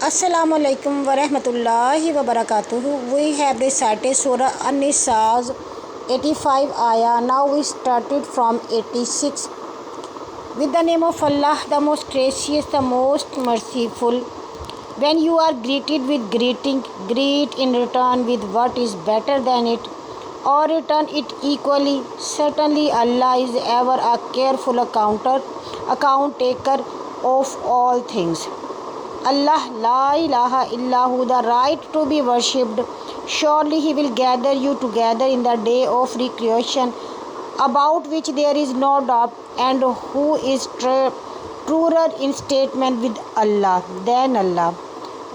Assalamu alaikum wa rahmatullahi wa barakatuhu. We have recited Surah Nisa's 85 ayah. Now we started from 86. With the name of Allah, the most gracious, the most merciful. When you are greeted with greeting, greet in return with what is better than it, or return it equally. Certainly Allah is ever a careful account taker of all things. Allah, la ilaha illahu, the right to be worshipped. Surely He will gather you together in the day of recreation, about which there is no doubt, and who is truer in statement with Allah than Allah.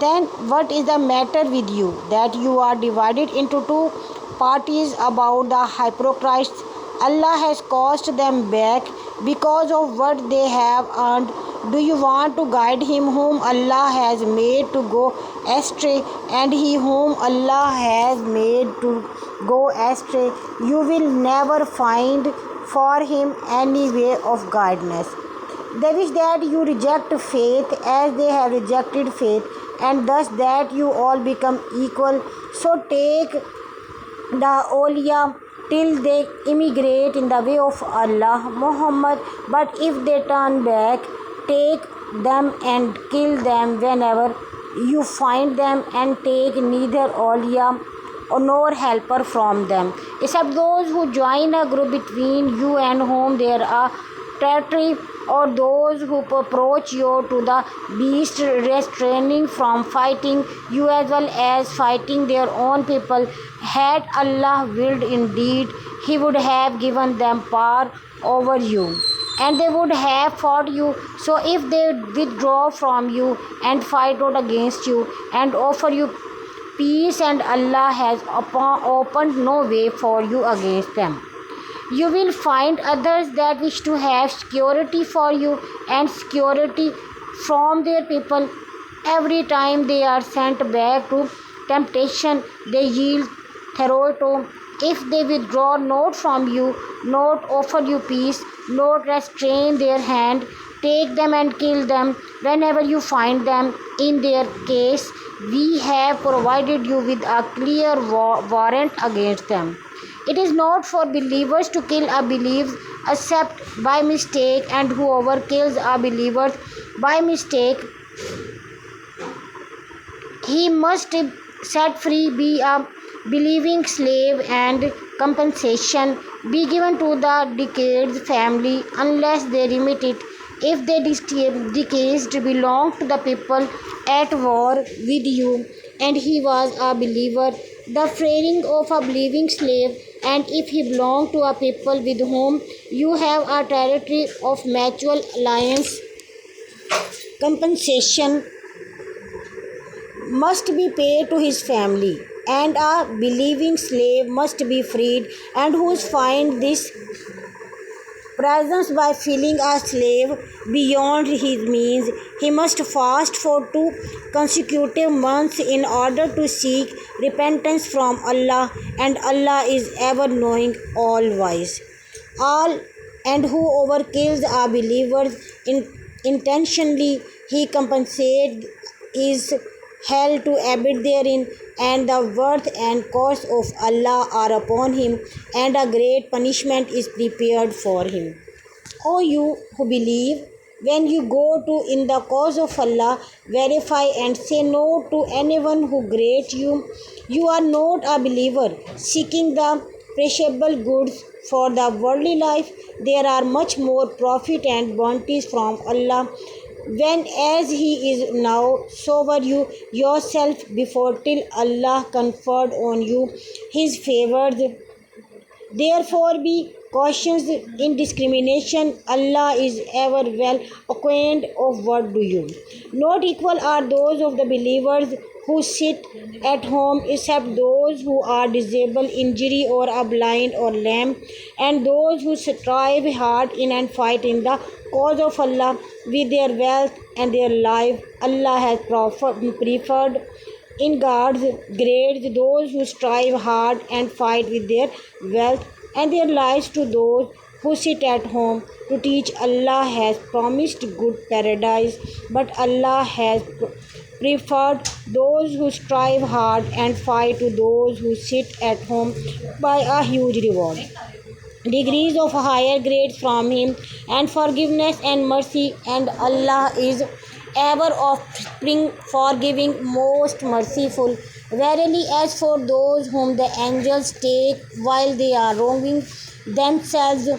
Then what is the matter with you, that you are divided into two parties about the hypocrites? Allah has caused them back because of what they have earned. Do you want to guide him whom Allah has made to go astray, and he whom Allah has made to go astray? You will never find for him any way of guidance. They wish that you reject faith as they have rejected faith, and thus that you all become equal. So take the awliya till they immigrate in the way of Allah, Muhammad. But if they turn back, take them and kill them whenever you find them, and take neither awliya nor helper from them, except those who join a group between you and whom there are territory, or those who approach you to the beast, restraining from fighting you as well as fighting their own people. Had Allah willed, indeed He would have given them power over you, and they would have fought you. So if they withdraw from you and fight out against you and offer you peace, and Allah has opened no way for you against them, you will find others that wish to have security for you and security from their people. Every time they are sent back to temptation, they yield thereto. If they withdraw not from you, not offer you peace, not restrain their hand, take them and kill them whenever you find them. In their case, we have provided you with a clear warrant against them. It is not for believers to kill a believer except by mistake, and whoever kills a believer by mistake, he must set free, be a believing slave, and compensation be given to the deceased family unless they remit it. If the deceased belonged to the people at war with you, and he was a believer, the freeing of a believing slave, and if he belonged to a people with whom you have a territory of mutual alliance, compensation must be paid to his family, and a believing slave must be freed, and who find this presence by filling a slave beyond his means, he must fast for 2 consecutive months in order to seek repentance from Allah, and Allah is ever knowing, all wise. All and whoever kills a believer intentionally, he compensated is held to abide therein, and the worth and cost of Allah are upon him, and a great punishment is prepared for him. O you who believe, when you go to in the cause of Allah, verify and say no to anyone who greets you. You are not a believer seeking the perishable goods for the worldly life. There are much more profit and bounties from Allah, when as He is now, so were you yourself before, till Allah conferred on you His favors. Therefore be cautious in discrimination. Allah is ever well acquainted of what do you. Not equal are those of the believers who sit at home, except those who are disabled, injury, or are blind or lame, and those who strive hard in and fight in the cause of Allah with their wealth and their life. Allah has preferred in God's grades those who strive hard and fight with their wealth and their lives to those who sit at home to teach. Allah has promised good paradise, but Allah has preferred those who strive hard and fight to those who sit at home by a huge reward. Degrees of higher grades from Him, and forgiveness and mercy, and Allah is ever offspring, forgiving, most merciful. Verily, as for those whom the angels take while they are wronging themselves,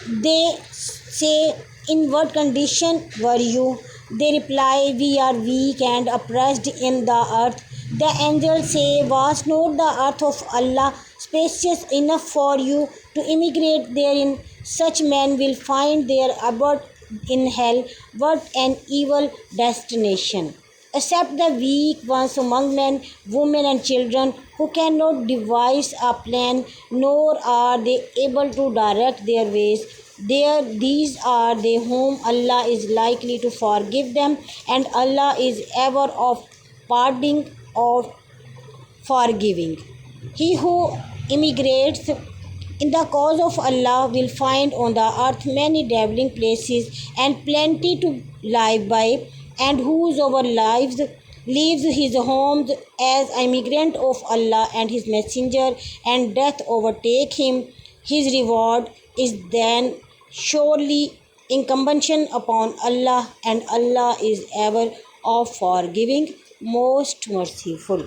they say, in what condition were you? They reply, we are weak and oppressed in the earth. The angels say, was not the earth of Allah spacious enough for you to immigrate therein? Such men will find their abode in hell. What an evil destination! Except the weak ones among men, women, and children who cannot devise a plan, nor are they able to direct their ways. These are they whom Allah is likely to forgive them, and Allah is ever of pardoning, of forgiving. He who immigrates in the cause of Allah will find on the earth many dabbling places and plenty to live by, and whosoever leaves his homes as immigrant of Allah and His Messenger, and death overtake him, his reward is then surely incumbent upon Allah, and Allah is ever of forgiving, most merciful.